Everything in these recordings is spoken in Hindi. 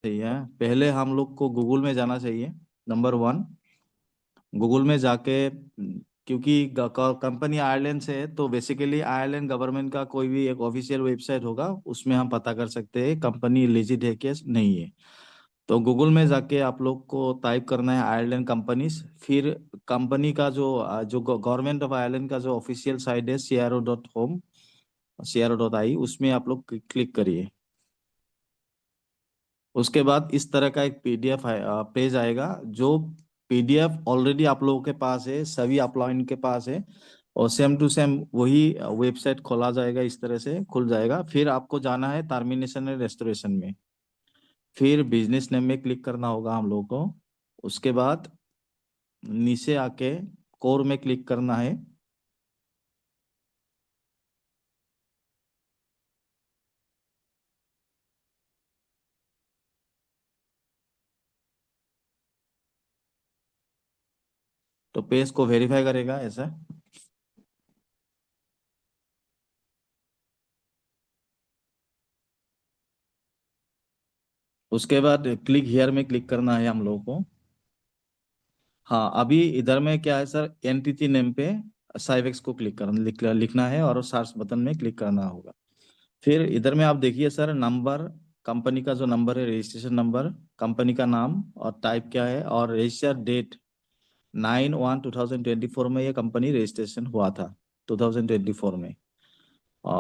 चाहिए। पहले हम लोग को गूगल में जाना चाहिए। नंबर वन, गूगल में जाके क्योंकि कंपनी आयरलैंड से है तो बेसिकली आयरलैंड गवर्नमेंट का कोई भी एक ऑफिशियल वेबसाइट होगा, उसमें हम पता कर सकते हैं कंपनी लिजिट है कि नहीं है। तो गूगल में जाके आप लोग को टाइप करना है आयरलैंड कंपनीज, फिर कंपनी का जो गवर्नमेंट ऑफ आयरलैंड का जो ऑफिशियल साइट है CRO.home, CRO.ai, उसमें आप लोग क्लिक करिए। उसके बाद इस तरह का एक PDF पेज आएगा। जो PDF ऑलरेडी आप लोगों के पास है, सभी अपलाइन के पास है, और सेम टू सेम वही वेबसाइट खोला जाएगा, इस तरह से खुल जाएगा। फिर आपको जाना है टर्मिनेशन एंड रेस्टोरेशन में, फिर बिजनेस नेम में क्लिक करना होगा हम लोग को। उसके बाद नीचे आके कोर में क्लिक करना है। तो पेज को वेरीफाई करेगा ऐसा। उसके बाद क्लिक हियर में क्लिक करना है हम लोगों को। हाँ, अभी इधर में क्या है सर, एंटिटी नेम पे साइवेक्स को लिखना है और सर्च बटन में क्लिक करना होगा। फिर इधर में आप देखिए सर, नंबर, कंपनी का जो नंबर है, रजिस्ट्रेशन नंबर, कंपनी का नाम और टाइप क्या है, और रजिस्टर डेट 9/1/2024 में ये कंपनी रजिस्ट्रेशन हुआ था, 2024 में।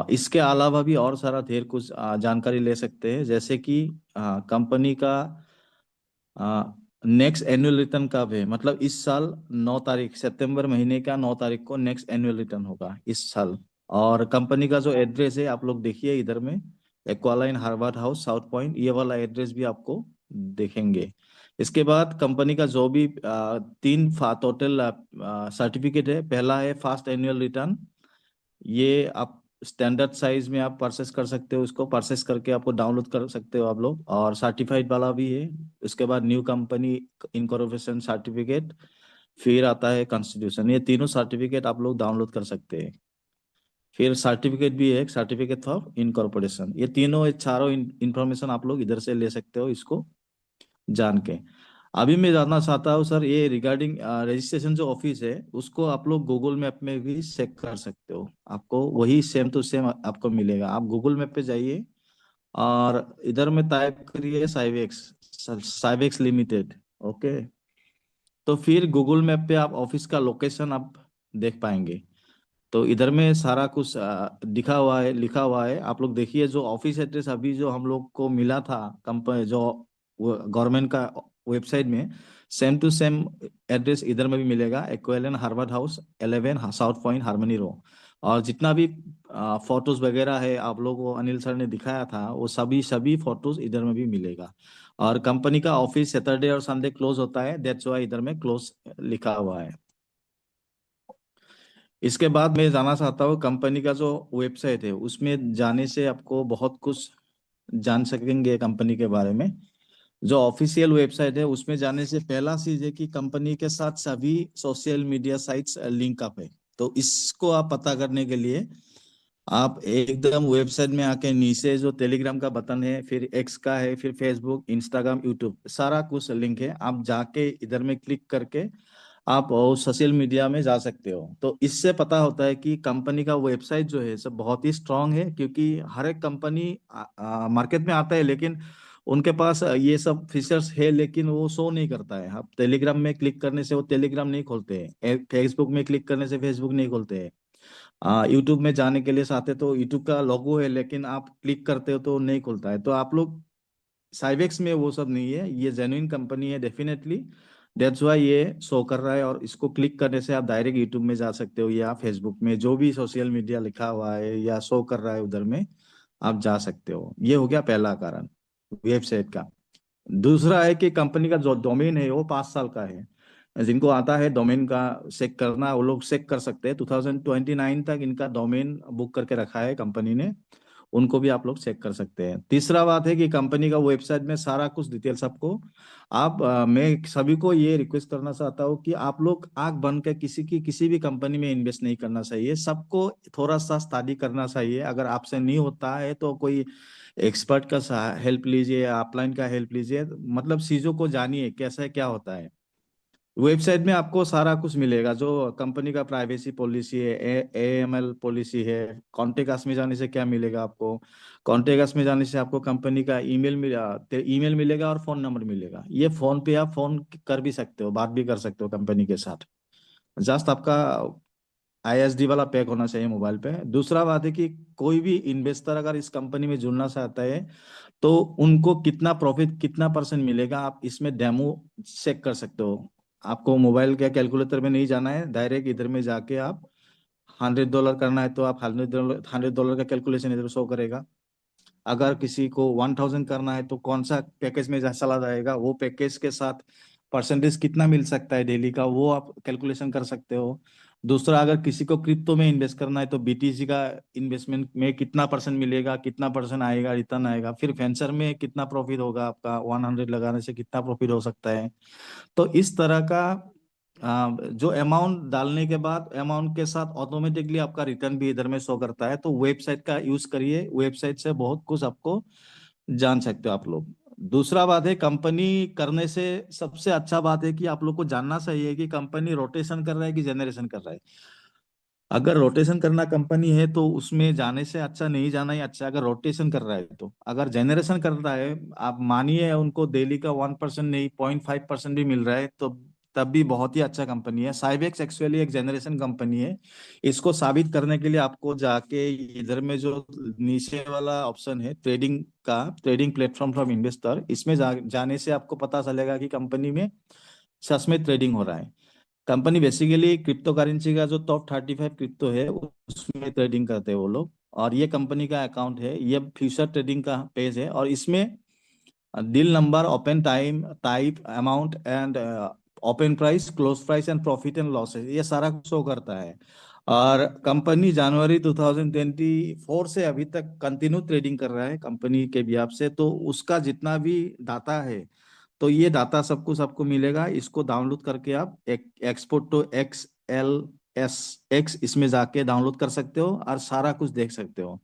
इसके अलावा भी और सारा ढेर कुछ जानकारी ले सकते हैं, जैसे कि कंपनी का नेक्स्ट एनुअल रिटर्न कब है, मतलब इस साल 9 तारीख, सितंबर महीने का 9 तारीख को नेक्स्ट एनुअल रिटर्न होगा इस साल। और कंपनी का जो एड्रेस है आप लोग देखिए इधर में, एक्वालाइन हार्वर्ड हाउस साउथ पॉइंट, ये वाला एड्रेस भी आपको देखेंगे। इसके बाद कंपनी का जो भी तीन टोटल सर्टिफिकेट है। पहला है फास्ट एनुअल रिटर्न, ये आप स्टैंडर्ड साइज में आप परचेस कर सकते हो, उसको परचेस करके आपको डाउनलोड कर सकते हो आप लोग, और सर्टिफाइड वाला भी है। उसके बाद न्यू कंपनी इनकॉर्पोरेशन सर्टिफिकेट, फिर आता है कॉन्स्टिट्यूशन, ये तीनों सर्टिफिकेट आप लोग डाउनलोड कर सकते हैं। फिर सर्टिफिकेट भी है, सर्टिफिकेट ऑफ इनकॉर्पोरेशन, ये चारों इंफॉर्मेशन आप लोग इधर से ले सकते हो इसको जान के। अभी मैं जानना चाहता हूँ सर, ये रिगार्डिंग रजिस्ट्रेशन जो ऑफिस है उसको आप लोग गूगल मैप में भी चेक कर सकते हो, आपको वही सेम टू सेम आपको मिलेगा। आप गूगल मैप पे जाइए और इधर में टाइप करिए साइवेक्स, साइवेक्स लिमिटेड। ओके, तो फिर गूगल मैप पे आप ऑफिस का लोकेशन आप देख पाएंगे। तो इधर में सारा कुछ दिखा हुआ है, लिखा हुआ है, आप लोग देखिए। जो ऑफिस एड्रेस अभी जो हम लोग को मिला था कंपनी जो गवर्नमेंट का वेबसाइट में, सेम टू सेम एड्रेस इधर में भी मिलेगा, एक्वेलन Harvard House 11 South Point Harmony Row. और जितना भी फोटोज वगैरह है आप लोगों को अनिल सर ने दिखाया था, वो सभी सभी फोटोज इधर में भी मिलेगा। और कंपनी का ऑफिस सैटरडे और संडे क्लोज होता है, दैट्स वाई इधर में क्लोज लिखा हुआ है। इसके बाद मैं जानना चाहता हूँ, कंपनी का जो वेबसाइट है उसमें जाने से आपको बहुत कुछ जान सकेंगे कंपनी के बारे में। जो ऑफिशियल वेबसाइट है उसमें जाने से पहला चीज है कि कंपनी के साथ सभी social media sites link up है। तो इसको आप पता करने के लिए आप एकदम वेबसाइट में आके नीचे जो टेलीग्राम का बटन है, फिर एक्स का है, फिर फेसबुक, इंस्टाग्राम, यूट्यूब, सारा कुछ लिंक है, आप जाके इधर में क्लिक करके आप सोशल मीडिया में जा सकते हो। तो इससे पता होता है कि कंपनी का वेबसाइट जो है सब बहुत ही स्ट्रांग है, क्योंकि हर एक कंपनी मार्केट में आता है लेकिन उनके पास ये सब फीचर्स है लेकिन वो शो नहीं करता है। आप टेलीग्राम में क्लिक करने से वो टेलीग्राम नहीं खोलते हैं, फेसबुक में क्लिक करने से फेसबुक नहीं खोलते हैं, यूट्यूब में जाने के लिए चाहते तो यूट्यूब का लोगो है लेकिन आप क्लिक करते हो तो नहीं खुलता है। तो आप लोग साइवेक्स में वो सब नहीं है, ये जेन्युइन कंपनी है डेफिनेटली, दैट्स वाई ये शो कर रहा है। और इसको क्लिक करने से आप डायरेक्ट यूट्यूब में जा सकते हो या फेसबुक में, जो भी सोशल मीडिया लिखा हुआ है या शो कर रहा है उधर में आप जा सकते हो। ये हो गया पहला कारण वेबसाइट का। दूसरा है कि कंपनी का जो डोमेन है वो 5 साल का है। जिनको आता है डोमेन का चेक करना, वो लोग चेक कर सकते हैं, 2029 तक इनका डोमेन बुक करके रखा है कंपनी ने, उनको भी आप लोग चेक कर सकते हैं। तीसरा बात है कि कंपनी का वेबसाइट में सारा कुछ डिटेल्स आपको, मैं सभी को ये रिक्वेस्ट करना चाहता हूँ कि आप लोग आंख बंद के किसी भी कंपनी में इन्वेस्ट नहीं करना चाहिए, सबको थोड़ा सा स्टडी करना चाहिए। अगर आपसे नहीं होता है तो कोई एक्सपर्ट का हेल्प लीजिए, अपलाइन का हेल्प लीजिए, मतलब चीजों को जानिए कैसा है क्या होता है। वेबसाइट में आपको सारा कुछ मिलेगा, जो कंपनी का प्राइवेसी पॉलिसी है, एएमएल पॉलिसी है। कॉन्टेक्ट अस में जाने से क्या मिलेगा आपको, कॉन्टेक्ट अस में जाने से आपको कंपनी का ईमेल मिलेगा और फोन नंबर मिलेगा। ये फोन पे आप फोन कर भी सकते हो, बात भी कर सकते हो कंपनी के साथ। जस्ट आपका आईएसडी वाला पैक होना चाहिए मोबाइल पे। दूसरा बात है कि कोई भी इन्वेस्टर अगर इस कंपनी में जुड़ना चाहता है तो उनको कितना प्रॉफिट कितना परसेंट मिलेगा आप इसमें डेमो चेक कर सकते हो। आपको मोबाइल के कैलकुलेटर में नहीं जाना है, डायरेक्ट इधर में जाके आप $100 करना है तो आप $100 का कैलकुलेशन इधर शो करेगा। अगर किसी को 1000 करना है तो कौन सा पैकेज में चला जाएगा, वो पैकेज के साथ परसेंटेज कितना मिल सकता है डेली का, वो आप कैलकुलेशन कर सकते हो। दूसरा, अगर किसी को क्रिप्टो में इन्वेस्ट करना है तो बीटीसी का इन्वेस्टमेंट में कितना परसेंट मिलेगा, कितना परसेंट आएगा, रिटर्न आएगा। फिर वेंचर में कितना प्रॉफिट होगा, आपका 100 लगाने से कितना प्रॉफिट हो सकता है। तो इस तरह का जो अमाउंट डालने के बाद अमाउंट के साथ ऑटोमेटिकली आपका रिटर्न भी इधर में शो करता है। तो वेबसाइट का यूज करिए, वेबसाइट से बहुत कुछ आपको जान सकते हो आप लोग। दूसरा बात है, कंपनी करने से सबसे अच्छा बात है कि आप लोग को जानना चाहिए कि कंपनी रोटेशन कर रहा है कि जनरेशन कर रहा है। अगर रोटेशन करना कंपनी है तो उसमें जाने से अच्छा नहीं जाना ही अच्छा है। अगर रोटेशन कर रहा है तो, अगर जनरेशन कर रहा है, आप मानिए उनको डेली का 1% नहीं 0.5% भी मिल रहा है तो तब भी बहुत ही अच्छा कंपनी है। साइबेक्स एक्चुअली एक जनरेशन कंपनी है। इसको साबित करने के लिए आपको जाके इधर में जो नीचे वाला ऑप्शन है ट्रेडिंग का, ट्रेडिंग प्लेटफॉर्म फ्रॉम इन्वेस्टर, इसमें जाने से आपको पता चलेगा कि कंपनी में सच में ट्रेडिंग हो रहा है। कंपनी बेसिकली क्रिप्टो करेंसी का जो टॉप 35 क्रिप्टो है उसमें ट्रेडिंग करते हैं वो लोग। और ये कंपनी का अकाउंट है, ये फ्यूचर ट्रेडिंग का पेज है, और इसमें deal number, open time, type, amount and open price, close price and profit and losses, ये सारा कुछ शो करता है। और कंपनी जनवरी 2024 से अभी तक कंटिन्यू ट्रेडिंग कर रहा है कंपनी के बिहाफ से। तो उसका जितना भी डाटा है तो ये डाटा सब कुछ आपको मिलेगा। इसको डाउनलोड करके आप एक्सपोर्ट टू XLSX इसमें जाके डाउनलोड कर सकते हो और सारा कुछ देख सकते हो।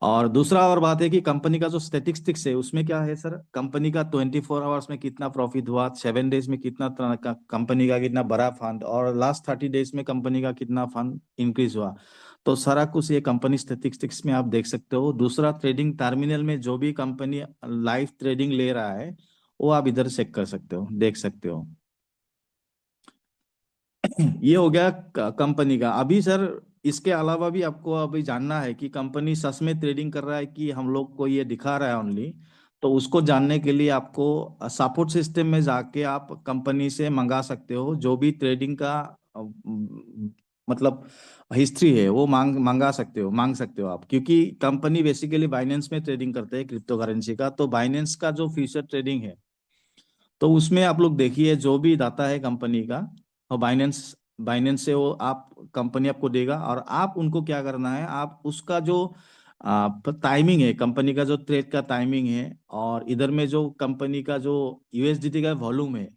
और दूसरा और बात है कि कंपनी का जो स्टेटिस्टिक्स है उसमें क्या है सर, कंपनी का 24 आवर्स में कितना प्रॉफिट हुआ, 7 डेज में कितना तरह का कंपनी का कितना बड़ा फंड, और लास्ट 30 डेज में कंपनी का कितना फंड इंक्रीज हुआ। तो सारा कुछ ये कंपनी स्टेटिस्टिक्स में आप देख सकते हो। दूसरा, ट्रेडिंग टर्मिनल में जो भी कंपनी लाइव ट्रेडिंग ले रहा है वो आप इधर चेक कर सकते हो, देख सकते हो। ये हो गया कंपनी का। अभी सर इसके अलावा भी आपको अभी जानना है कि कंपनी सच में ट्रेडिंग कर रहा है कि हम लोग को ये दिखा रहा है ओनली। तो उसको जानने के लिए आपको सपोर्ट सिस्टम में जाके आप कंपनी से मंगा सकते हो, जो भी ट्रेडिंग का मतलब हिस्ट्री है वो मांग सकते हो आप। क्योंकि कंपनी बेसिकली बाइनेंस में ट्रेडिंग करते हैं क्रिप्टो करेंसी का। तो बाइनेंस का जो फ्यूचर ट्रेडिंग है तो उसमें आप लोग देखिए जो भी डाटा है कंपनी का, और बाइनेंस बाइनेंस से वो आप कंपनी आपको देगा, और आप उनको क्या करना है, आप उसका जो टाइमिंग है, कंपनी का जो ट्रेड का टाइमिंग है, और इधर में जो कंपनी का जो यूएसडीटी का वॉल्यूम है,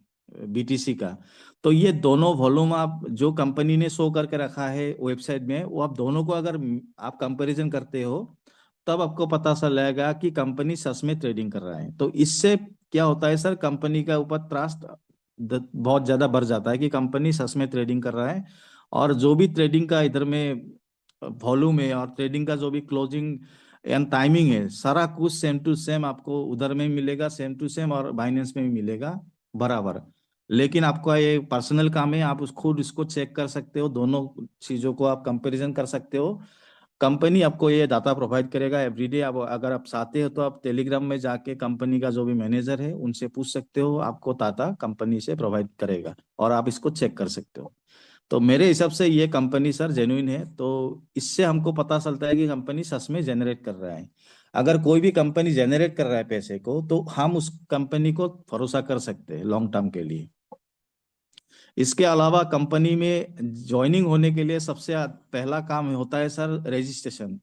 बीटीसी का, तो ये दोनों वॉल्यूम आप जो कंपनी ने शो करके रखा है वेबसाइट में, वो आप दोनों को अगर आप कंपैरिजन करते हो तब आपको पता चलेगा कि कंपनी सच में ट्रेडिंग कर रहा है। तो इससे क्या होता है सर, कंपनी का ऊपर ट्रस्ट बहुत ज्यादा बढ़ जाता है कि कंपनी सच में ट्रेडिंग कर रहा है। और जो भी ट्रेडिंग का इधर में वॉल्यूम है और ट्रेडिंग का जो भी क्लोजिंग एंड टाइमिंग है, सारा कुछ सेम टू सेम आपको उधर में मिलेगा, सेम टू सेम, और बाइनेंस में भी मिलेगा बराबर। लेकिन आपका ये पर्सनल काम है, आप उस खुद इसको चेक कर सकते हो, दोनों चीजों को आप कंपैरिजन कर सकते हो। कंपनी आपको ये डाटा प्रोवाइड करेगा एवरीडे। आप अगर आप चाहते हो तो आप टेलीग्राम में जाके कंपनी का जो भी मैनेजर है उनसे पूछ सकते हो, आपको डाटा कंपनी से प्रोवाइड करेगा और आप इसको चेक कर सकते हो। तो मेरे हिसाब से ये कंपनी सर जेन्युइन है। तो इससे हमको पता चलता है कि कंपनी सच में जनरेट कर रहा है। अगर कोई भी कंपनी जनरेट कर रहा है पैसे को तो हम उस कंपनी को भरोसा कर सकते हैं लॉन्ग टर्म के लिए। इसके अलावा कंपनी में ज्वाइनिंग होने के लिए सबसे पहला काम होता है सर रजिस्ट्रेशन।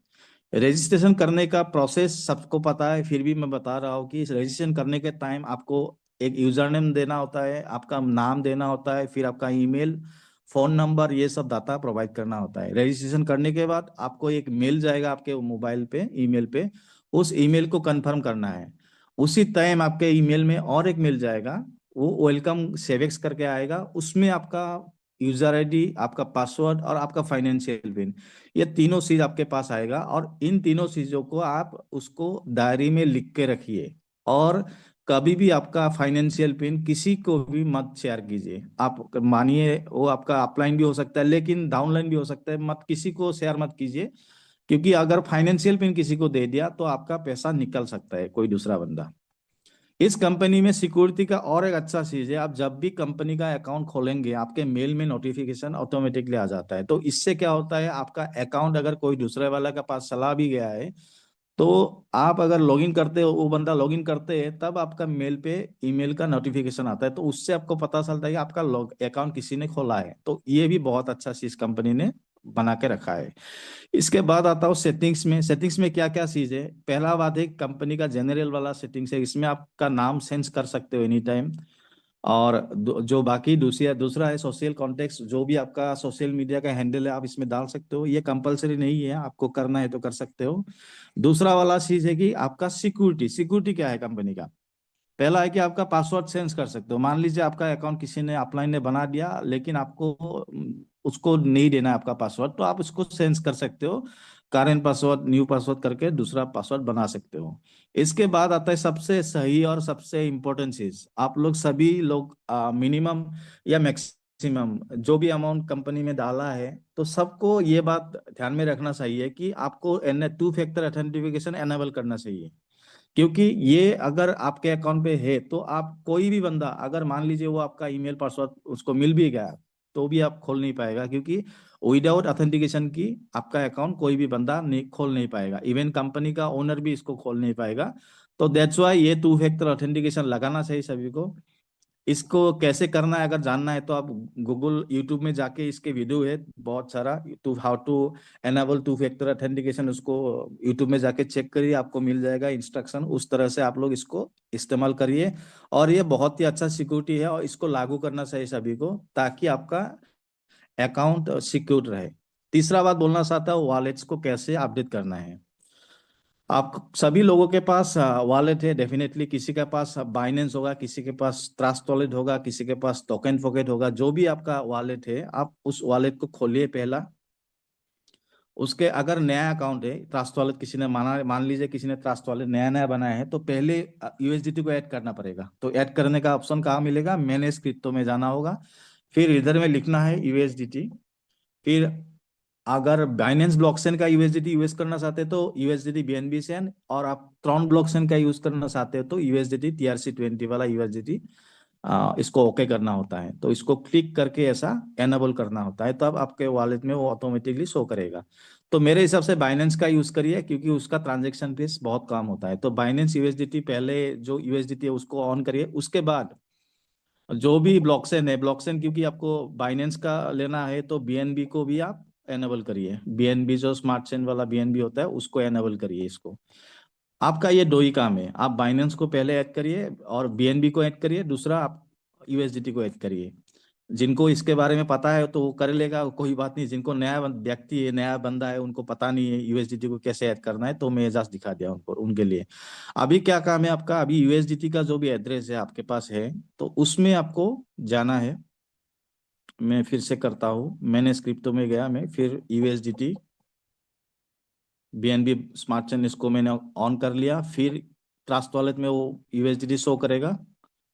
रजिस्ट्रेशन करने का प्रोसेस सबको पता है, फिर भी मैं बता रहा हूँ कि रजिस्ट्रेशन करने के टाइम आपको एक यूजर नेम देना होता है, आपका नाम देना होता है, फिर आपका ईमेल, फोन नंबर, ये सब डाटा प्रोवाइड करना होता है। रजिस्ट्रेशन करने के बाद आपको एक मेल जाएगा आपके मोबाइल पे, ईमेल पे। उस ईमेल को कंफर्म करना है। उसी टाइम आपके ईमेल में और एक मिल जाएगा, वो वेलकम सेवेक्स करके आएगा, उसमें आपका यूजर आईडी, आपका पासवर्ड और आपका फाइनेंशियल पिन, ये तीनों चीज आपके पास आएगा। और इन तीनों चीजों को आप उसको डायरी में लिख के रखिए। और कभी भी आपका फाइनेंशियल पिन किसी को भी मत शेयर कीजिए। आप मानिए वो आपका अपलाइन भी हो सकता है लेकिन डाउनलाइन भी हो सकता है, मत किसी को शेयर मत कीजिए। क्योंकि अगर फाइनेंशियल पिन किसी को दे दिया तो आपका पैसा निकल सकता है कोई दूसरा बंदा। इस कंपनी में सिक्योरिटी का और एक अच्छा चीज है, आप जब भी कंपनी का अकाउंट खोलेंगे आपके मेल में नोटिफिकेशन ऑटोमेटिकली आ जाता है। तो इससे क्या होता है, आपका अकाउंट अगर कोई दूसरे वाला के पास चला भी गया है तो आप अगर लॉगिन करते हो, वो बंदा लॉगिन करते हैं, तब आपका मेल पे ईमेल का नोटिफिकेशन आता है, तो उससे आपको पता चलता है कि आपका लॉग अकाउंट किसी ने खोला है। तो ये भी बहुत अच्छा चीज कंपनी ने बना के रखा है। इसके बाद आता हूँ सेटिंग्स में। सेटिंग्स में क्या क्या चीज है, पहला बात है कंपनी का जनरल वाला सेटिंग्स है, इसमें आपका नाम चेंज कर सकते हो एनी टाइम। और जो बाकी दूसरा दूसरा है सोशल कॉन्टेक्स्ट, जो भी आपका सोशल मीडिया का हैंडल है आप इसमें डाल सकते हो, ये कंपलसरी नहीं है, आपको करना है तो कर सकते हो। दूसरा वाला चीज है कि आपका सिक्योरिटी। सिक्योरिटी क्या है कंपनी का, पहला है कि आपका पासवर्ड चेंज कर सकते हो। मान लीजिए आपका अकाउंट किसी ने अपलाइन ने बना दिया लेकिन आपको उसको नहीं देना है आपका पासवर्ड, तो आप उसको चेंज कर सकते हो, करेंट पासवर्ड न्यू पासवर्ड करके दूसरा पासवर्ड बना सकते हो। इसके बाद आता है सबसे सही और सबसे इम्पोर्टेंट चीज, आप लोग सभी लोग मिनिमम या मैक्सिमम जो भी अमाउंट कंपनी में डाला है, तो सबको ये बात ध्यान में रखना चाहिए कि आपको an two factor authentification enable करना चाहिए। क्योंकि ये अगर आपके अकाउंट पे है तो आप कोई भी बंदा, अगर मान लीजिए वो आपका ईमेल पासवर्ड उसको मिल भी गया, तो भी आप खोल नहीं पाएगा। क्योंकि विदाउट ऑथेंटिकेशन की आपका अकाउंट कोई भी बंदा नहीं खोल नहीं पाएगा, इवन कंपनी का ओनर भी इसको खोल नहीं पाएगा। तो दैट्स वाई ये टू फैक्टर ऑथेंटिकेशन लगाना चाहिए सभी को। इसको कैसे करना है अगर जानना है तो आप गूगल यूट्यूब में जाके इसके वीडियो है बहुत सारा, to how to enable two factor authentication, उसको यूट्यूब में जाके चेक करिए, आपको मिल जाएगा इंस्ट्रक्शन। उस तरह से आप लोग इसको इस्तेमाल करिए। और ये बहुत ही अच्छा सिक्योरिटी है और इसको लागू करना चाहिए सभी को, ताकि आपका अकाउंट सिक्योर रहे। तीसरा बात बोलना चाहता हूँ, वॉलेट्स को कैसे अपडेट करना है। आप सभी लोगों के पास वॉलेट है डेफिनेटली, किसी के पास बाइनेंस होगा, किसी के पास ट्रस्ट वॉलेट होगा, किसी के पास टोकन पॉकेट होगा। जो भी आपका वॉलेट है आप उस वॉलेट को खोलिए पहला। उसके अगर नया अकाउंट है, ट्रस्ट वॉलेट किसी ने मान लीजिए किसी ने ट्रस्ट वॉलेट नया नया बनाया है, तो पहले यूएसडीटी को ऐड करना पड़ेगा। तो ऐड करने का ऑप्शन कहाँ मिलेगा, मैनेज क्रिप्टो में जाना होगा। फिर इधर में लिखना है यूएसडीटी। फिर अगर बाइनेंस ब्लॉकचेन का यूएसडीटी यूज करना चाहते हो तो यूएसडीटी बीएनबी चेन, और आप ट्रॉन ब्लॉकचेन का यूज करना चाहते हो तो यूएसडीटी TRC20 वाला यूएसडीटी, इसको ओके करना होता है। तो इसको क्लिक करके ऐसा एनेबल करना होता है, तब आपके वॉलेट में वो ऑटोमेटिकली शो करेगा। तो मेरे हिसाब से बाइनेंस का यूज करिए क्योंकि उसका ट्रांजेक्शन फीस बहुत कम होता है। तो बाइनेंस यूएसडीटी पहले जो यूएसडीटी है उसको ऑन करिए। उसके बाद जो भी ब्लॉकचेन है, ब्लॉकचेन क्योंकि आपको बाइनेंस का लेना है तो बीएनबी को भी आप एनेबल करिए। बीएनबी जो स्मार्ट चेन वाला बीएनबी होता है उसको एनेबल करिए। इसको आपका ये दो ही काम है, आप बाइनेंस को पहले ऐड करिए और बीएनबी को ऐड करिए, दूसरा आप यूएसडीटी को ऐड करिए। जिनको इसके बारे में पता है तो वो कर लेगा, कोई बात नहीं। जिनको नया व्यक्ति है, नया बंदा है, उनको पता नहीं है यूएसडीटी को कैसे ऐड करना है, तो मैं जस्ट दिखा दिया उनको, उनके लिए। अभी क्या काम है आपका, अभी यूएसडीटी का जो भी एड्रेस है आपके पास है तो उसमें आपको जाना है। मैं फिर से करता हूँ, मैंने स्क्रिप्टो में गया, मैं फिर यूएसडीटी बीएनबी स्मार्ट चेन इसको मैंने ऑन कर लिया। फिर ट्रस्ट वॉलेट में वो यूएसडीटी शो करेगा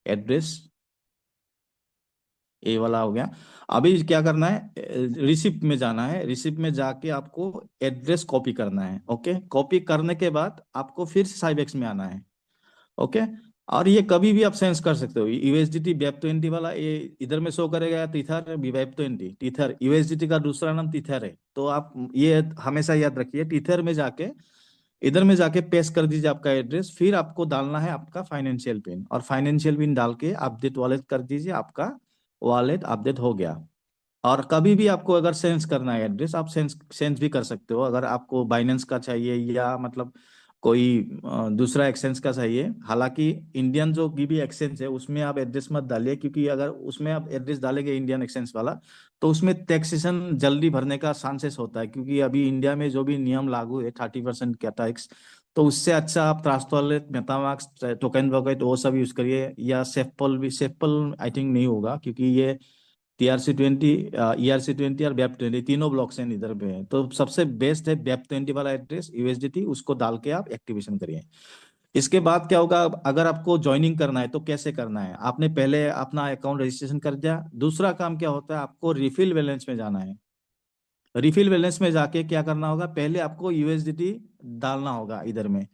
एड्रेस, ये वाला हो गया। अभी क्या करना है, रिसिप्ट में जाना है। रिसिप्ट में जाके आपको एड्रेस कॉपी करना है। ओके, कॉपी करने के बाद आपको फिर साइबेक्स में आना है। ओके, और ये कभी भी आप सेंस कर सकते हो। यूएसडीटी वेब20 वाला ये इधर में शो करेगा, टीथर वेब20, टीथर यूएसडीटी का दूसरा नाम टीथर है। तो आप ये हमेशा याद रखिए, टीथर में जाके इधर में जाके पेस्ट कर दीजिए आपका एड्रेस। फिर आपको डालना है आपका फाइनेंशियल पिन, और फाइनेंशियल पिन डाल के अपडेट वॉलेट कर दीजिए, आपका वॉलेट अपडेट हो गया। और कभी भी आपको अगर सेंस करना है एड्रेस, आप सेंस सेंस भी कर सकते हो। अगर आपको बाइनेंस का चाहिए या मतलब कोई दूसरा एक्सचेंज का चाहिए, हालांकि इंडियन जो भी एक्सचेंज है उसमें आप एड्रेस मत डालिए, क्योंकि अगर उसमें आप एड्रेस डालेंगे इंडियन एक्सचेंज वाला तो उसमें टैक्सेशन जल्दी भरने का चांसेस होता है। क्योंकि अभी इंडिया में जो भी नियम लागू है 30% का टैक्स, तो उससे अच्छा आप trust wallet, MetaMask, token bucket वो सब यूज करिए, या सेफपल भी। सेफपल आई थिंक नहीं होगा क्योंकि ये TRC20, ERC20 और BEP20 तीनों ब्लॉकचेन इधर पे है। तो सबसे बेस्ट है BEP20 वाला एड्रेस USDT, उसको डाल के आप एक्टिवेशन करिए। इसके बाद क्या होगा, अगर आपको ज्वाइनिंग करना है तो कैसे करना है, आपने पहले अपना अकाउंट रजिस्ट्रेशन कर दिया। दूसरा काम क्या होता है, आपको रिफिल बैलेंस में जाना है। रिफिल बैलेंस में जाके क्या करना होगा, पहले आपको यूएसडीटी डालना होगा इधर में।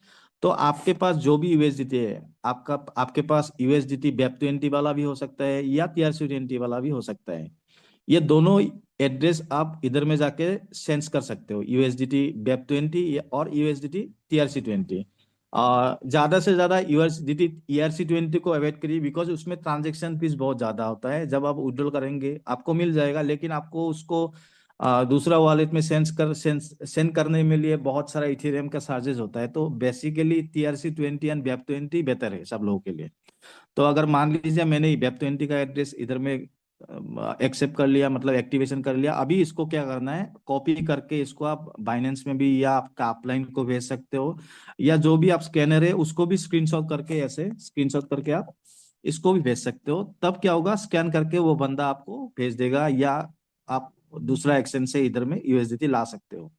तो आपके पास जो भी यूएसडीटी है, आपके पास यूएसडीटी BEP20 वाला भी हो सकता है या TRC20 वाला भी हो सकता है। ये दोनों एड्रेस आप इधर में जाके सेंस कर सकते हो, यूएसडीटी BEP20 और यूएसडीटी TRC20। ज्यादा से ज्यादा यूएसडीटी ERC20 को अवॉइड करिए, बिकॉज उसमें ट्रांजेक्शन फीस बहुत ज्यादा होता है। जब आप विड्रॉल करेंगे आपको मिल जाएगा, लेकिन आपको उसको दूसरा वॉलेट में सेंड करने में लिए बहुत सारा इथेरियम का चार्जेस होता है। तो बेसिकली TRC20 एंड BEP20 बेहतर है सब लोगों के लिए। तो अगर मान लीजिए मैंने BEP20 का एड्रेस इधर में एक्सेप्ट कर लिया, मतलब एक्टिवेशन कर लिया, अभी इसको क्या करना है, कॉपी करके इसको आप बाइनेंस में भी या आपका अपलाइन को भेज सकते हो, या जो भी आप स्कैनर है उसको भी स्क्रीनशॉट करके, ऐसे स्क्रीनशॉट करके आप इसको भी भेज सकते हो। तब क्या होगा, स्कैन करके वो बंदा आपको भेज देगा, या आप दूसरा एक्सचेंज से इधर में यूएसडीटी ला सकते हो।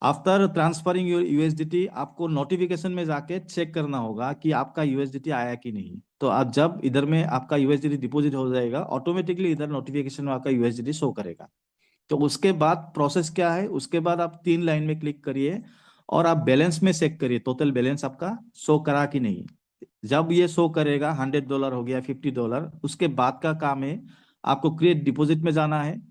आफ्टर ट्रांसफरिंग योर यूएसडीटी, आपको नोटिफिकेशन में जाके चेक करना होगा कि आपका यूएसडीटी आया कि नहीं। तो आप जब इधर में आपका यूएसडीटी डिपॉजिट हो जाएगा, ऑटोमेटिकली इधर नोटिफिकेशन में आपका यूएसडीटी शो करेगा। तो उसके बाद प्रोसेस क्या है, उसके बाद आप 3 लाइन में क्लिक करिए और आप बैलेंस में चेक करिए टोटल बैलेंस आपका शो करा कि नहीं। जब ये शो करेगा, $100 हो गया, $50, उसके बाद का काम है आपको क्रिएट डिपॉजिट में जाना है।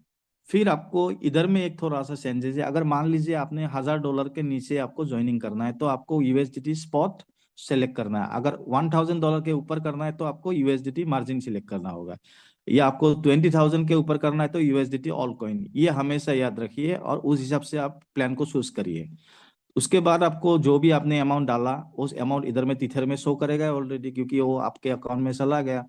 फिर आपको इधर में एक थोड़ा सा चेंजेस है, अगर मान लीजिए आपने $1000 के नीचे आपको ज्वाइनिंग करना है तो आपको यूएसडीटी स्पॉट सेलेक्ट करना है। अगर $1000 के ऊपर करना है तो आपको यूएसडीटी मार्जिन सिलेक्ट करना होगा, या आपको 20,000 के ऊपर करना है तो यूएसडीटी ऑल कॉइन। ये हमेशा याद रखिए और उस हिसाब से आप प्लान को चूज करिए। उसके बाद आपको जो भी आपने अमाउंट डाला उस अमाउंट इधर में तिथर में शो करेगा ऑलरेडी, क्योंकि वो आपके अकाउंट में चला गया।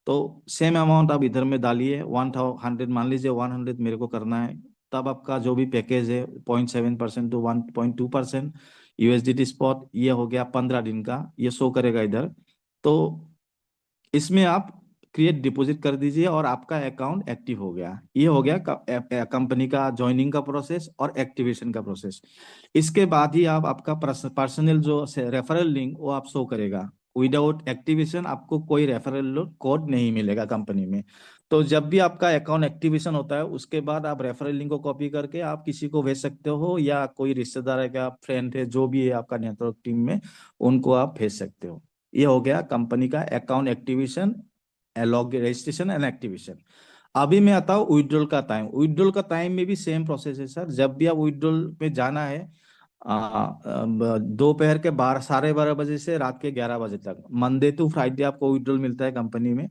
तो सेम अमाउंट आप इधर में डालिए, 100, मान लीजिए 100 मेरे को करना है। तब आपका जो भी पैकेज है 0.7% टू 1.2% यूएसडीटी स्पॉट, ये हो गया 15 दिन का, ये शो करेगा इधर। तो इसमें आप क्रिएट डिपॉजिट कर दीजिए और आपका अकाउंट एक्टिव हो गया। ये हो गया कंपनी का ज्वाइनिंग का प्रोसेस और एक्टिवेशन का प्रोसेस। इसके बाद ही आप आपका पर्सनल जो रेफरल लिंक वो आप शो करेगा। विदाउट एक्टिवेशन आपको कोई रेफरल कोड नहीं मिलेगा कंपनी में। तो जब भी आपका अकाउंट एक्टिवेशन होता है उसके बाद आप रेफरल लिंक को कॉपी करके आप किसी को भेज सकते हो, या कोई रिश्तेदार है, क्या फ्रेंड है, जो भी है आपका नेटवर्क टीम में, उनको आप भेज सकते हो। ये हो गया कंपनी का account activation, log registration and activation. अभी मैं आता हूँ विड्रॉल का टाइम। विड्रॉल का टाइम में भी सेम प्रोसेस है सर। जब भी आप विड्रॉल पे जाना है, दोपहर के 12, 12:30 बजे से रात के 11 बजे तक, मंडे टू फ्राइडे आपको विड्रॉल मिलता है कंपनी में।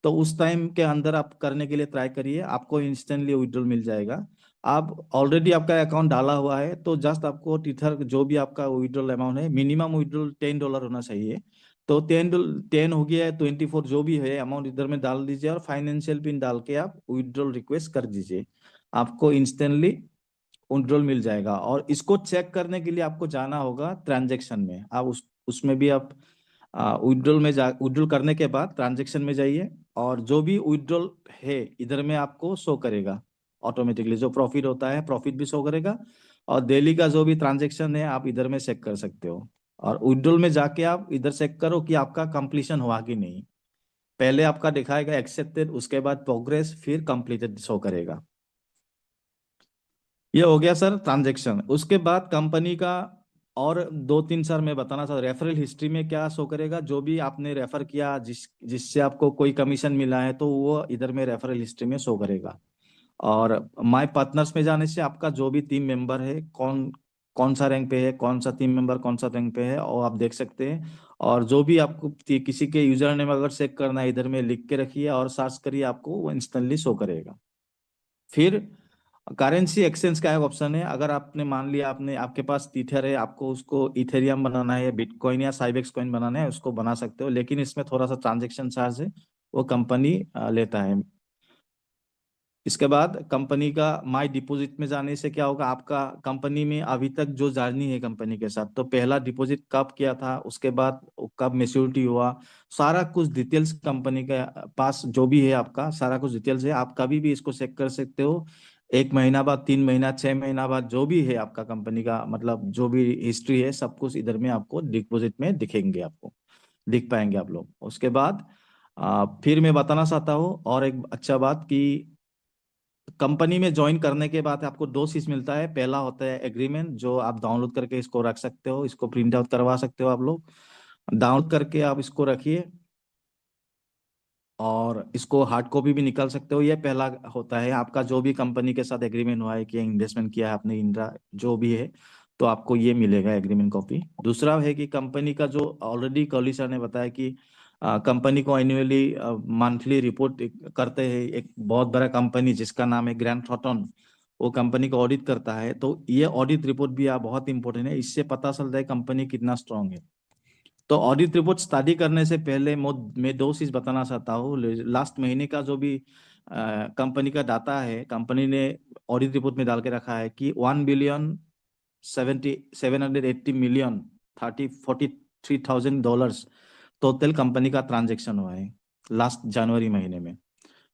तो उस टाइम के अंदर आप करने के लिए ट्राई करिए, आपको इंस्टेंटली विड्रॉल मिल जाएगा। आप ऑलरेडी आपका अकाउंट डाला हुआ है तो जस्ट आपको टीथर जो भी आपका विड्रॉल अमाउंट है, मिनिमम विड्रॉल $10 होना चाहिए। तो 10 हो गया है, 24 जो भी है अमाउंट इधर में डाल दीजिए और फाइनेंशियल पिन डाल के आप विड्रॉल रिक्वेस्ट कर दीजिए। आपको इंस्टेंटली विड्रॉल मिल जाएगा। और इसको चेक करने के लिए आपको जाना होगा ट्रांजेक्शन में। आप उसमें भी आप विड्रॉल करने के बाद ट्रांजेक्शन में जाइए, और जो भी विड्रॉल है इधर में आपको शो करेगा ऑटोमेटिकली। जो प्रॉफिट होता है प्रॉफिट भी शो करेगा, और डेली का जो भी ट्रांजेक्शन है आप इधर में चेक कर सकते हो। और विड्रॉल में जाके आप इधर चेक करो कि आपका कंप्लीशन हुआ कि नहीं। पहले आपका दिखाएगा एक्सेप्टेड, उसके बाद प्रोग्रेस, फिर कंप्लीटेड शो करेगा। ये हो गया सर ट्रांजेक्शन। उसके बाद कंपनी का और 2-3 सर मैं बताना चाहता हूँ, रेफरल हिस्ट्री में क्या शो करेगा, जो भी आपने रेफर किया, जिससे आपको कोई कमीशन मिला है तो वो इधर में रेफरल हिस्ट्री में शो करेगा। और माय पार्टनर्स में जाने से आपका जो भी टीम मेंबर है, कौन कौन सा रैंक पे है, कौन सा टीम मेंबर कौन सा रैंक पे है, और आप देख सकते हैं। और जो भी आपको किसी के यूजर नेम अगर चेक करना है इधर में लिख के रखिए और सर्च करिए, आपको वो इंस्टेंटली शो करेगा। फिर करेंसी एक्सचेंज का एक ऑप्शन है। अगर आपने मान लिया आपने आपके पास टीथर है, आपको उसको इथेरियम बनाना है, बिटकॉइन या साइबेक्स कॉइन बनाना है, उसको बना सकते हो, लेकिन इसमें थोड़ा सा ट्रांजेक्शन चार्ज है, वो कंपनी लेता है। इसके बाद कंपनी का माई डिपॉजिट में जाने से क्या होगा, आपका कंपनी में अभी तक जो जर्नी है कंपनी के साथ, तो पहला डिपॉजिट कब किया था, उसके बाद कब मैच्योरिटी हुआ, सारा कुछ डिटेल्स कंपनी के पास जो भी है आपका सारा कुछ डिटेल्स है। आप कभी भी इसको चेक कर सकते हो, 1 महीना बाद, 3 महीना, 6 महीना बाद, जो भी है आपका कंपनी का मतलब जो भी हिस्ट्री है सब कुछ इधर में आपको डिपॉजिट में दिखेंगे, आपको दिख पाएंगे आप लोग। उसके बाद फिर मैं बताना चाहता हूँ और एक अच्छा बात कि कंपनी में ज्वाइन करने के बाद आपको दो चीज मिलता है। पहला होता है एग्रीमेंट, जो आप डाउनलोड करके इसको रख सकते हो, इसको प्रिंट आउट करवा सकते हो आप लोग, डाउनलोड करके आप इसको रखिए और इसको हार्ड कॉपी भी निकाल सकते हो। ये पहला होता है आपका, जो भी कंपनी के साथ एग्रीमेंट हुआ है कि इन्वेस्टमेंट किया है आपने, इंद्रा जो भी है, तो आपको ये मिलेगा एग्रीमेंट कॉपी। दूसरा है कि कंपनी का जो ऑलरेडी कॉली सर ने बताया कि कंपनी को एनुअली मंथली रिपोर्ट करते हैं एक बहुत बड़ा कंपनी जिसका नाम है ग्रैंड थॉर्टन, वो कंपनी को ऑडिट करता है। तो ये ऑडिट रिपोर्ट भी बहुत इंपॉर्टेंट है, इससे पता चलता है कंपनी कितना स्ट्रांग है। तो ऑडिट रिपोर्ट स्टडी करने से पहले मैं दो चीज बताना चाहता हूँ। लास्ट महीने का जो भी कंपनी का डाटा है, कंपनी ने ऑडिट रिपोर्ट में डाल के रखा है कि 1,780,000,000 $43,000 टोटल कंपनी का ट्रांजेक्शन हुआ है लास्ट जनवरी महीने में।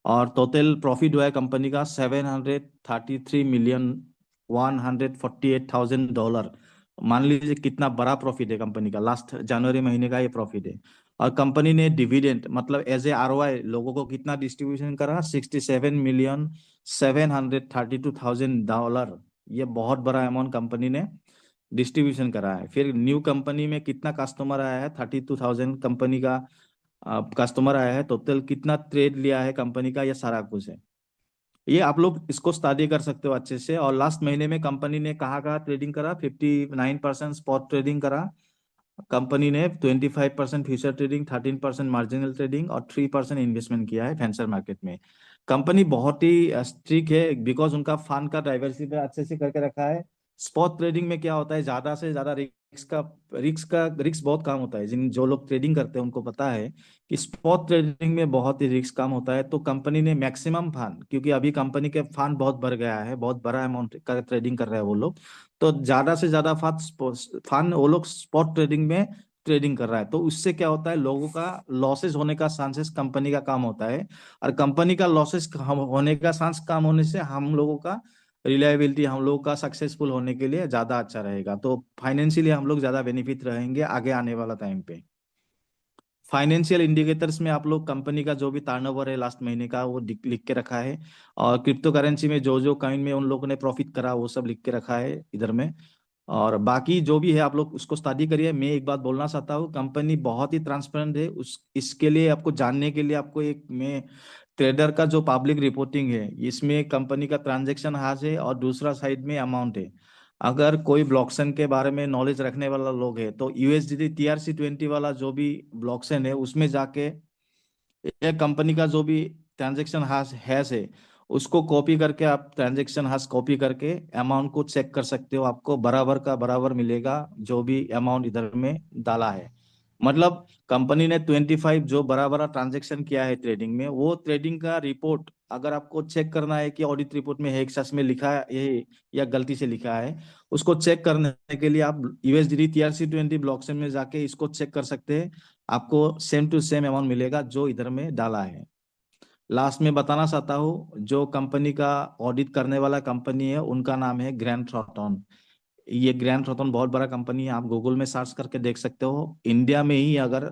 और टोटल प्रॉफिट हुआ है कंपनी का $733,148,000। मान लीजिए कितना बड़ा प्रॉफिट है कंपनी का, लास्ट जनवरी महीने का ये प्रॉफिट है। और कंपनी ने डिविडेंड मतलब एज ए आरओआई लोगों को कितना डिस्ट्रीब्यूशन करा, $67,732,000। ये बहुत बड़ा अमाउंट कंपनी ने डिस्ट्रीब्यूशन करा है। फिर न्यू कंपनी में कितना कस्टमर आया है, 32,000 कंपनी का कस्टमर आया है। टोटल कितना ट्रेड लिया है कंपनी का, ये सारा कुछ है। ये आप लोग इसको स्टडी कर सकते हो अच्छे से। और लास्ट महीने में कंपनी ने कहाँ ट्रेडिंग करा, 59% स्पॉट ट्रेडिंग करा कंपनी ने, 25% फ्यूचर ट्रेडिंग, 13% मार्जिनल ट्रेडिंग और 3% इन्वेस्टमेंट किया है वेंचर मार्केट में। कंपनी बहुत ही स्ट्रिक्ट है बिकॉज उनका फंड का डाइवर्सिफाई अच्छे से करके रखा है। स्पॉट ट्रेडिंग में क्या होता है, ज्यादा से ज्यादा रिस्क बहुत कम होता है। जिन जो लोग ट्रेडिंग करते हैं उनको पता है कि स्पॉट ट्रेडिंग में बहुत ही रिस्क कम होता है। तो कंपनी ने मैक्सिमम फंड, क्योंकि अभी कंपनी के फंड बहुत बढ़ गया है, बहुत बड़ा अमाउंट का ट्रेडिंग कर रहे हैं वो लोग, तो ज्यादा से ज्यादा फंड वो लोग स्पॉट ट्रेडिंग में ट्रेडिंग कर रहा है। तो उससे क्या होता है, लोगों का लॉसेस होने का चांसेस कंपनी का कम होता है। और कंपनी का लॉसेस होने का चांस कम होने से हम लोगों का रिलायबिलिटी, हम लोगों का सक्सेसफुल होने के लिए ज्यादा अच्छा रहेगा। तो फाइनेंशियली हम लोग ज्यादा बेनिफिट रहेंगे आगे आने वाला टाइम पे। फाइनेंशियल इंडिकेटर्स में आप लोग कंपनी का जो भी टर्नओवर है लास्ट महीने का वो लिख के रखा है। और क्रिप्टो करेंसी में जो जो कॉइन में उन लोगों ने प्रॉफिट करा वो सब लिख के रखा है इधर में। और बाकी जो भी है आप लोग उसको स्टडी करिए। मैं एक बात बोलना चाहता हूँ, कंपनी बहुत ही ट्रांसपेरेंट है। उस इसके लिए आपको जानने के लिए आपको एक मैं ट्रेडर का जो पब्लिक रिपोर्टिंग है, इसमें कंपनी का ट्रांजैक्शन हाश है और दूसरा साइड में अमाउंट है। अगर कोई ब्लॉकचेन के बारे में नॉलेज रखने वाला लोग है तो यूएसडीटी TRC20 वाला जो भी ब्लॉकचेन है उसमें जाके ये कंपनी का जो भी ट्रांजैक्शन हाश हैश है उसको कॉपी करके, आप ट्रांजैक्शन हाश कॉपी करके अमाउंट को चेक कर सकते हो। आपको बराबर का बराबर मिलेगा जो भी अमाउंट इधर में डाला है। मतलब कंपनी ने 25 जो बड़ा बड़ा ट्रांजैक्शन किया है ट्रेडिंग में, वो ट्रेडिंग का रिपोर्ट अगर आपको चेक करना है कि ऑडिट रिपोर्ट में है एक सच में लिखा है ये या गलती से लिखा है, उसको चेक करने के लिए आप यूएसडीटी TRC20 ब्लॉकचेन में जाके इसको चेक कर सकते हैं। आपको सेम टू सेम अमाउंट मिलेगा जो इधर में डाला है। लास्ट में बताना चाहता हूँ, जो कंपनी का ऑडिट करने वाला कंपनी है उनका नाम है ग्रैंड थॉर्टन। ये ग्रैंड थॉर्टन बहुत बड़ा कंपनी है, आप गूगल में सर्च करके देख सकते हो। इंडिया में ही अगर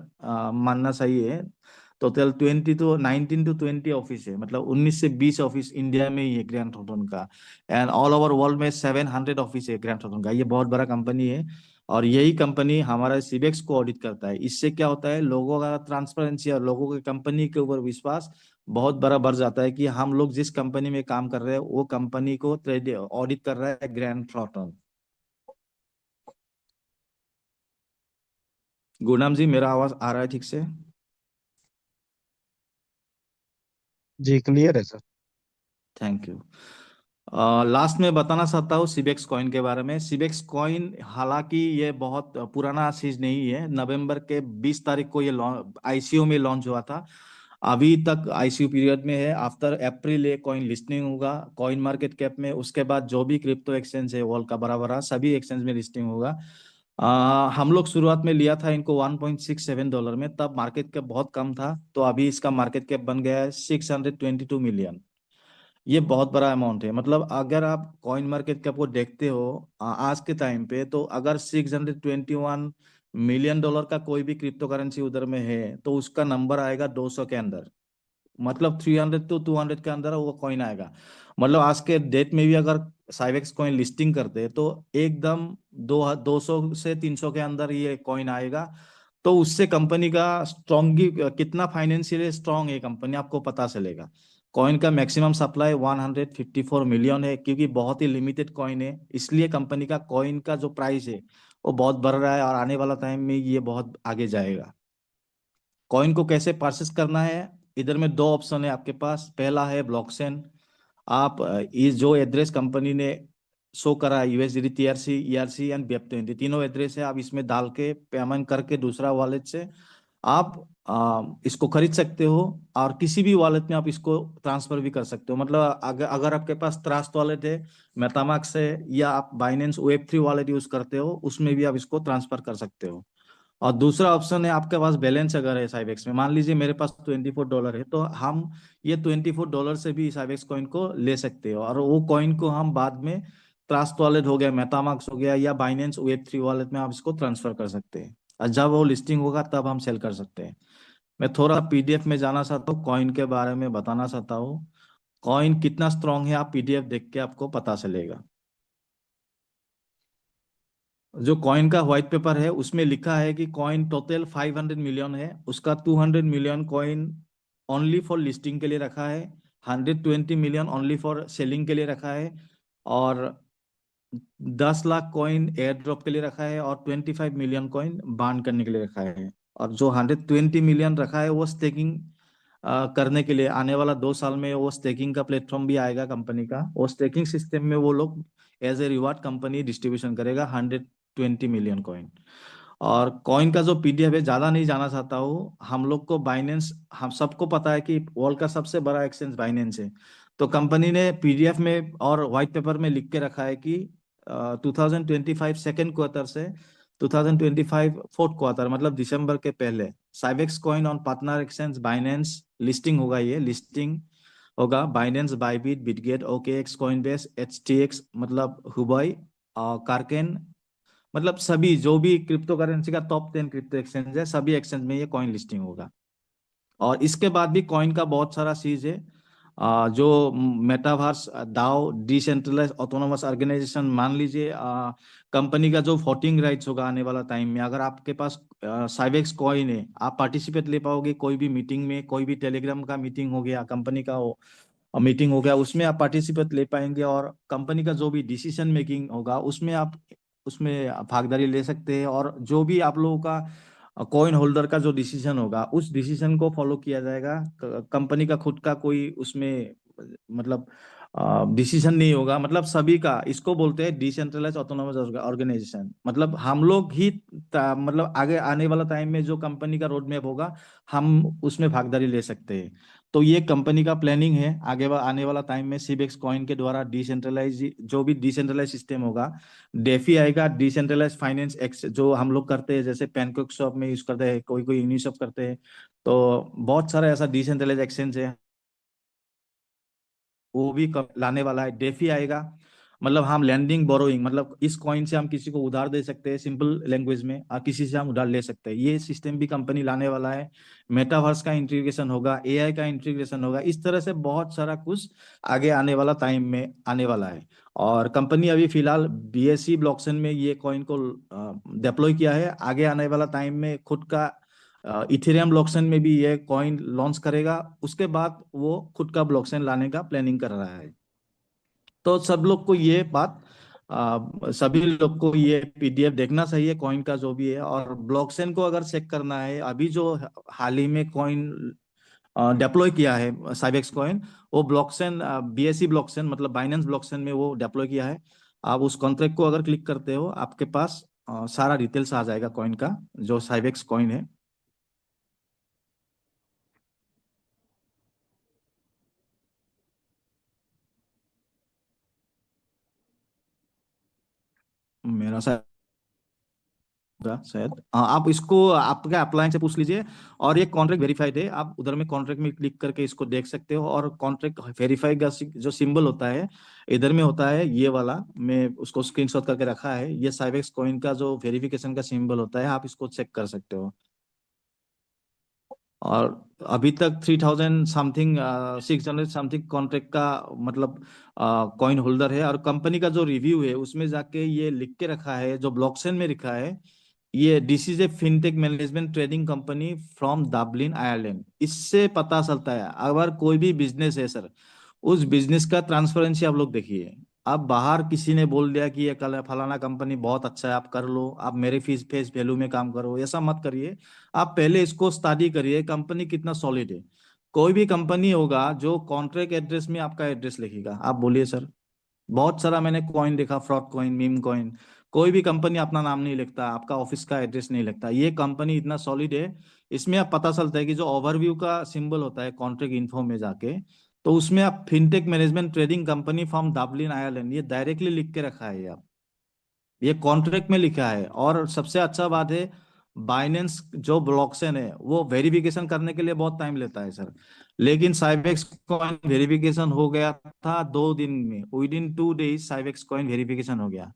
मानना सही है, टोटल 19 to 20 ऑफिस है, मतलब 19 से 20 ऑफिस इंडिया में ही है ग्रैंड थॉर्टन का। एंड ऑल ओवर वर्ल्ड में 700 ऑफिस है ग्रैंड थॉर्टन का। ये बहुत बड़ा कंपनी है और यही कंपनी हमारा सिबेक्स को ऑडिट करता है। इससे क्या होता है, लोगों का ट्रांसपेरेंसी और लोगों के कंपनी के ऊपर विश्वास बहुत बड़ा बढ़ जाता है कि हम लोग जिस कंपनी में काम कर रहे हैं वो कंपनी को ऑडिट कर रहा है ग्रैंड थॉर्टन। गुरनाम जी, मेरा आवाज आ रहा है ठीक से? जी क्लियर है सर। Thank you. लास्ट में बताना चाहता हूँ सिबेक्स कॉइन के बारे में। सिबेक्स कॉइन हालांकि ये बहुत पुराना चीज नहीं है, नवंबर के 20 तारीख को ये आईसीओ में लॉन्च हुआ था। अभी तक आईसीयू पीरियड में है। आफ्टर अप्रैल ये कॉइन लिस्टिंग होगा कॉइन मार्केट कैप में। उसके बाद जो भी क्रिप्टो एक्सचेंज है वर्ल्ड का बड़ा बड़ा सभी एक्सचेंज में लिस्टिंग होगा। हम लोग शुरुआत में लिया था इनको $1.67 में, तब मार्केट कैप बहुत कम था। तो अभी इसका मार्केट कैप बन गया है 622 मिलियन। ये बहुत बड़ा अमाउंट है। मतलब अगर आप कॉइन मार्केट कैप को देखते हो आज के टाइम पे, तो अगर $621 मिलियन का कोई भी क्रिप्टो करेंसी उधर में है तो उसका नंबर आएगा 200 के अंदर। मतलब 300 to 200 के अंदर वो कॉइन आएगा। मतलब आज के डेट में भी अगर साइवेक्स कॉइन लिस्टिंग करते हैं तो एकदम 200 से 300 के अंदर ये कॉइन आएगा। तो उससे कंपनी का स्ट्रॉन्ग कितना फाइनेंशियली स्ट्रांग है कंपनी आपको पता चलेगा। कॉइन का मैक्सिमम सप्लाई 154 मिलियन है, क्योंकि बहुत ही लिमिटेड कॉइन है, इसलिए कंपनी का कॉइन का जो प्राइस है वो बहुत बढ़ रहा है और आने वाला टाइम में ये बहुत आगे जाएगा। कॉइन को कैसे परचेस करना है, इधर में दो ऑप्शन है आपके पास। पहला है ब्लॉकचेन। आप इस जो एड्रेस कंपनी ने शो करा है USD TRC ERC and BEP20 तीनों एड्रेस है, आप इसमें डाल के पेमेंट करके दूसरा वॉलेट से आप इसको खरीद सकते हो। और किसी भी वॉलेट में आप इसको ट्रांसफर भी कर सकते हो। मतलब अगर आपके पास ट्रस्ट वॉलेट है, मेटामास्क है, या आप बाइनेंस वेब3 वॉलेट यूज करते हो, उसमें भी आप इसको ट्रांसफर कर सकते हो। और दूसरा ऑप्शन है आपके पास बैलेंस अगर है साइबेक्स में, मान लीजिए मेरे पास $24 है, तो हम ये $24 से भी साइबेक्स कॉइन को ले सकते हो और वो कॉइन को हम बाद में ट्रस्ट वॉलेट हो गया, मेटामास्क हो गया, या बाइनेंस वेब3 वॉलेट में आप इसको ट्रांसफर कर सकते हैं। और जब वो लिस्टिंग होगा तब हम सेल कर सकते हैं। मैं थोड़ा पीडीएफ में जाना चाहता हूँ, कॉइन के बारे में बताना चाहता हूँ। कॉइन कितना स्ट्रांग है आप पीडीएफ देख के आपको पता चलेगा। जो कॉइन का व्हाइट पेपर है उसमें लिखा है कि कॉइन टोटल 500 मिलियन है, उसका 200 million coin only for listing के लिए रखा है, 120 मिलियन ओनली फॉर सेलिंग के लिए रखा है, और 10 लाख कॉइन एयर ड्रॉप के लिए रखा है, और 25 मिलियन कॉइन बार्न करने के लिए रखा है। और जो 120 मिलियन रखा है वो स्टेकिंग करने के लिए, आने वाला 2 साल में वो स्टेकिंग का प्लेटफॉर्म भी आएगा कंपनी का। वो स्टेकिंग सिस्टम में वो लोग as a reward company distribution करेगा 120 मिलियन कॉइन। और कॉइन का जो पीडीएफ है, ज्यादा नहीं जाना चाहता हूँ। हम लोग को बाइनेंस, हम सबको पता है कि वर्ल्ड का सबसे बड़ा एक्सचेंज बाइनेंस है। तो कंपनी ने पीडीएफ में और व्हाइट पेपर में लिख के रखा है कि 2025 सेकेंड क्वार्टर से 2025 फोर्थ क्वार्टर, मतलब दिसंबर के पहले Cybex coin on partner exchange Binance listing होगा। ये लिस्टिंग होगा Binance, Bybit, Bitget, OKX, Coinbase, HTX मतलब हुबई, कारकेन, मतलब सभी जो भी क्रिप्टो करेंसी का टॉप 10 क्रिप्टो एक्सचेंज है, सभी एक्सचेंज में ये कॉइन लिस्टिंग होगा। और इसके बाद भी कॉइन का बहुत सारा चीज है। जो मेटावर्स, दाओ, डिसेंट्रलाइज ऑटोनोमस ऑर्गेनाइजेशन, मान लीजिए कंपनी का जो वोटिंग राइट्स होगा आने वाला टाइम में, अगर आपके पास साइबेक्स कॉइन है, आप पार्टिसिपेट ले पाओगे कोई भी मीटिंग में। कोई भी टेलीग्राम का मीटिंग हो गया, कंपनी का मीटिंग हो गया, उसमें आप पार्टिसिपेट ले पाएंगे। और कंपनी का जो भी डिसीजन मेकिंग होगा उसमें आप उसमें भागीदारी ले सकते हैं। और जो भी आप लोगों का कॉइन होल्डर का जो डिसीजन होगा उस डिसीजन को फॉलो किया जाएगा। कंपनी का खुद का कोई उसमें मतलब डिसीजन नहीं होगा। मतलब सभी का, इसको बोलते हैं डिसेंट्रलाइज ऑटोनोमस ऑर्गेनाइजेशन। मतलब हम लोग ही मतलब आगे आने वाला टाइम में जो कंपनी का रोड मैप होगा हम उसमें भागीदारी ले सकते हैं। तो ये कंपनी का प्लानिंग है आगे आने वाला टाइम में सिबेक्स कॉइन के द्वारा डिसेंट्रलाइज, जो भी डिसेंट्रलाइज सिस्टम होगा, डेफी आएगा, डिसेंट्रलाइज फाइनेंस एक्स जो हम लोग करते हैं, जैसे पैनकेक स्वैप में यूज करते हैं, कोई कोई यूनिस्वैप करते हैं। तो बहुत सारा ऐसा डिसेंट्रलाइज एक्सचेंज है, वो भी लाने वाला है। डेफी आएगा, मतलब हम लैंडिंग बोरोइंग, मतलब इस कॉइन से हम किसी को उधार दे सकते हैं सिंपल लैंग्वेज में, और किसी से हम उधार ले सकते हैं। ये सिस्टम भी कंपनी लाने वाला है। मेटावर्स का इंटीग्रेशन होगा, एआई का इंटीग्रेशन होगा, इस तरह से बहुत सारा कुछ आगे आने वाला टाइम में आने वाला है। और कंपनी अभी फिलहाल बीएससी ब्लॉकचेन में ये कॉइन को डिप्लॉय किया है। आगे आने वाला टाइम में खुद का इथेरियम ब्लॉकचेन में भी ये कॉइन लॉन्च करेगा। उसके बाद वो खुद का ब्लॉकचेन लाने का प्लानिंग कर रहा है। तो सब लोग को ये बात सभी लोग को ये पीडीएफ देखना चाहिए कॉइन का जो भी है। और ब्लॉकचेन को अगर चेक करना है, अभी जो हाल ही में कॉइन डिप्लॉय किया है साइबेक्स कॉइन, वो ब्लॉकचेन बीएससी ब्लॉकचेन मतलब बाइनेंस ब्लॉकचेन में वो डिप्लॉय किया है। आप उस कॉन्ट्रैक्ट को अगर क्लिक करते हो आपके पास सारा डिटेल्स आ जाएगा कॉइन का, जो साइबेक्स कॉइन है। मेरा शायद होगा शायद। हाँ, आप इसको आपके अप्लायंस से पूछ लीजिए। और ये कॉन्ट्रैक्ट वेरीफाइड है, आप उधर में कॉन्ट्रैक्ट में क्लिक करके इसको देख सकते हो। और कॉन्ट्रैक्ट वेरीफाई का जो सिंबल होता है इधर में होता है, ये वाला मैं उसको स्क्रीनशॉट करके रखा है। ये साइवेक्स कॉइन का जो वेरिफिकेशन का सिंबल होता है, आप इसको चेक कर सकते हो। और अभी तक 3000 समथिंग 600 समथिंग कॉन्ट्रैक्ट का मतलब कॉइन होल्डर है। और कंपनी का जो रिव्यू है उसमें जाके ये लिख के रखा है, जो ब्लॉकचेन में लिखा है, ये this is a fintech management trading company from Dublin Ireland. इससे पता चलता है अगर कोई भी बिजनेस है सर, उस बिजनेस का ट्रांसपेरेंसी आप लोग देखिए। अब बाहर किसी ने बोल दिया कि ये कल फलाना कंपनी बहुत अच्छा है, आप कर लो, आप मेरे फीस फेस वैल्यू में काम करो, ऐसा मत करिए। आप पहले इसको स्टडी करिए कंपनी कितना सॉलिड है। कोई भी कंपनी होगा जो कॉन्ट्रैक्ट एड्रेस में आपका एड्रेस लिखेगा, आप बोलिए सर। बहुत सारा मैंने कॉइन देखा, फ्रॉड कॉइन, मीम कॉइन। कोई भी कंपनी अपना नाम नहीं लिखता, आपका ऑफिस का एड्रेस नहीं लिखता। ये कंपनी इतना सॉलिड है। इसमें आप पता चलता है कि जो ओवरव्यू का सिंबल होता है कॉन्ट्रैक्ट इन्फो में जाके, तो उसमें आप fintech management trading company from Dublin Ireland ये डायरेक्टली लिख के रखा है। आप ये कॉन्ट्रैक्ट में लिखा है। और सबसे अच्छा बात है, बाइनेंस जो ब्लॉकचेन है वो वेरिफिकेशन करने के लिए बहुत टाइम लेता है सर। लेकिन साइबेक्स कॉइन वेरिफिकेशन हो गया था 2 दिन में, within 2 days Cybex coin verification हो गया।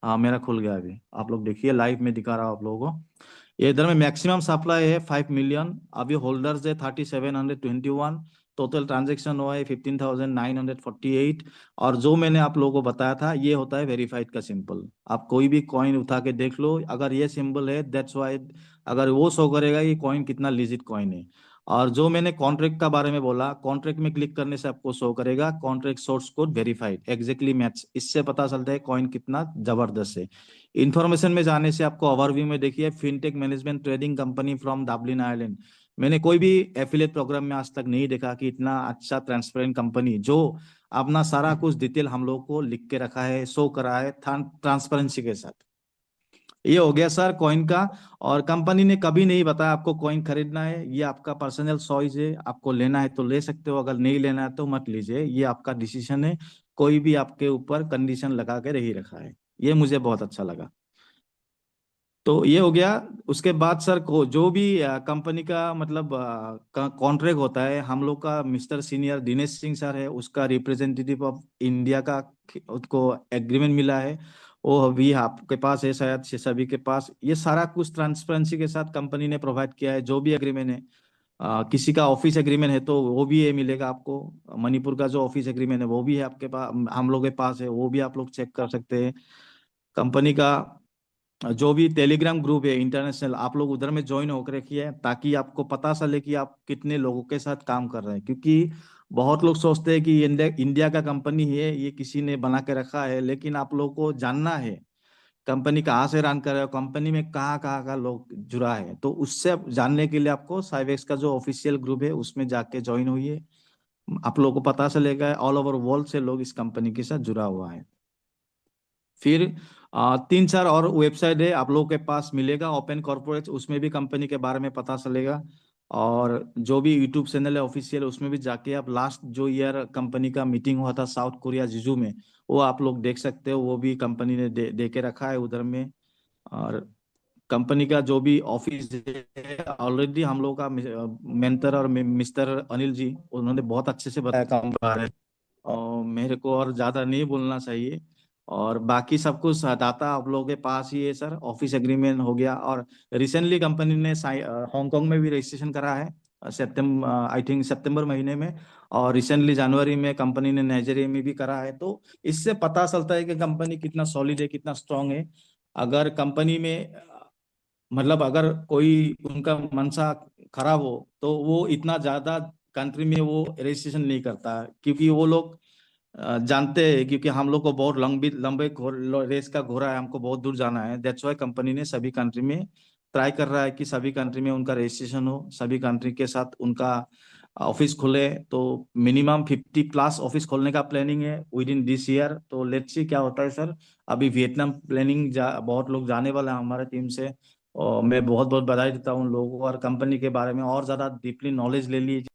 हाँ, मेरा खुल गया अभी, आप लोग देखिए, लाइव में दिखा रहा हूँ आप लोगों को। ये इधर में मैक्सिमम सप्लाई है 5 मिलियन, अभी होल्डर्स है 3721। टोटल ट्रांजेक्शन हुआ है 15,948। और जो मैंने आप लोगों को बताया था, ये होता है वेरीफाइड का सिंबल। आप कोई भी कॉइन उठा के देख लो, अगर ये सिंबल है दैट्स वाई, अगर वो शो करेगा ये कॉइन कितना लीजिट कॉइन है। और जो मैंने कॉन्ट्रैक्ट का बारे में बोला, कॉन्ट्रैक्ट में क्लिक करने से आपको शो करेगा contract source code verified exactly match. इससे पता चलता है कॉइन कितना जबरदस्त है। इंफॉर्मेशन में जाने से आपको ओवरव्यू में देखिए, fintech management trading company from Dublin Ireland. मैंने कोई भी एफिलिएट प्रोग्राम में आज तक नहीं देखा कि इतना अच्छा ट्रांसपेरेंट कंपनी जो अपना सारा कुछ डिटेल हम लोग को लिख के रखा है, शो करा है ट्रांसपेरेंसी के साथ। ये हो गया सर कॉइन का। और कंपनी ने कभी नहीं बताया आपको कॉइन खरीदना है, ये आपका पर्सनल चॉइस है। आपको लेना है तो ले सकते हो, अगर नहीं लेना है तो मत लीजिए, ये आपका डिसीजन है। कोई भी आपके ऊपर कंडीशन लगा के नहीं रखा है। ये मुझे बहुत अच्छा लगा। तो ये हो गया। उसके बाद सर को जो भी कंपनी का मतलब कॉन्ट्रैक्ट होता है, हम लोग का mister senior Dinesh Singh sir है, उसका रिप्रेजेंटेटिव ऑफ इंडिया का उसको एग्रीमेंट मिला है। वो अभी आपके पास है शायद से सभी के पास। ये सारा कुछ ट्रांसपेरेंसी के साथ कंपनी ने प्रोवाइड किया है, जो भी एग्रीमेंट है। किसी का ऑफिस एग्रीमेंट है तो वो भी ये मिलेगा आपको। मणिपुर का जो ऑफिस एग्रीमेंट है वो भी है आपके पास, हम लोग के पास है, वो भी आप लोग चेक कर सकते हैं। कंपनी का जो भी टेलीग्राम ग्रुप है इंटरनेशनल, आप लोग उधर में ज्वाइन होकर रखिए, ताकि आपको पता चले कि आप कितने लोगों के साथ काम कर रहे हैं। क्योंकि बहुत लोग सोचते हैं कि ये इंडिया इंडिया का कंपनी है, ये किसी ने बना के रखा है, लेकिन आप लोगों को जानना है कंपनी कहाँ से रन कर रहे हो, कंपनी में कहाँ कहाँ का लोग जुड़ा है। तो उससे जानने के लिए आपको साइवेक्स का जो ऑफिशियल ग्रुप है उसमें जाके ज्वाइन होइए। आप लोगों को पता चलेगा ऑल ओवर वर्ल्ड से लोग इस कंपनी के साथ जुड़ा हुआ है। फिर 3 4 और वेबसाइट है आप लोगों के पास मिलेगा, ओपन कॉर्पोरेट, उसमें भी कंपनी के बारे में पता चलेगा। और जो भी यूट्यूब चैनल है ऑफिशियल, उसमें भी जाके आप लास्ट जो ईयर कंपनी का मीटिंग हुआ था साउथ कोरिया जिजू में, वो आप लोग देख सकते हो। वो भी कंपनी ने दे के रखा है उधर में। और कंपनी का जो भी ऑफिस है, ऑलरेडी हम लोग का मेंटर और मिस्टर अनिल जी, उन्होंने बहुत अच्छे से बताया काम के बारे में। और मेरे को और ज्यादा नहीं बोलना चाहिए। और बाकी सब कुछ डाटा आप लोगों के पास ही है सर। ऑफिस एग्रीमेंट हो गया, और रिसेंटली कंपनी ने हांगकांग में भी रजिस्ट्रेशन करा है, सितंबर आई थिंक सितंबर महीने में। और रिसेंटली जनवरी में कंपनी ने नाइजीरिया में भी करा है। तो इससे पता चलता है कि कंपनी कितना सॉलिड है, कितना स्ट्रांग है। अगर कंपनी में मतलब अगर कोई उनका मनसा खराब हो, तो वो इतना ज्यादा कंट्री में वो रजिस्ट्रेशन नहीं करता, क्योंकि वो लोग जानते हैं, क्योंकि हम लोग को बहुत लंबी लंबे रेस का घोड़ा है, हमको बहुत दूर जाना है। दैट्स वाई कंपनी ने सभी कंट्री में ट्राई कर रहा है कि सभी कंट्री में उनका रजिस्ट्रेशन हो, सभी कंट्री के साथ उनका ऑफिस खुले। तो मिनिमम 50+ ऑफिस खोलने का प्लानिंग है विद इन दिस ईयर। तो लेट्स सी क्या होता है सर। अभी वियतनाम प्लानिंग बहुत लोग जाने वाला है हमारे टीम से। और मैं बहुत बहुत बधाई देता हूँ उन लोगों को, और कंपनी के बारे में और ज्यादा डीपली नॉलेज ले लीजिए।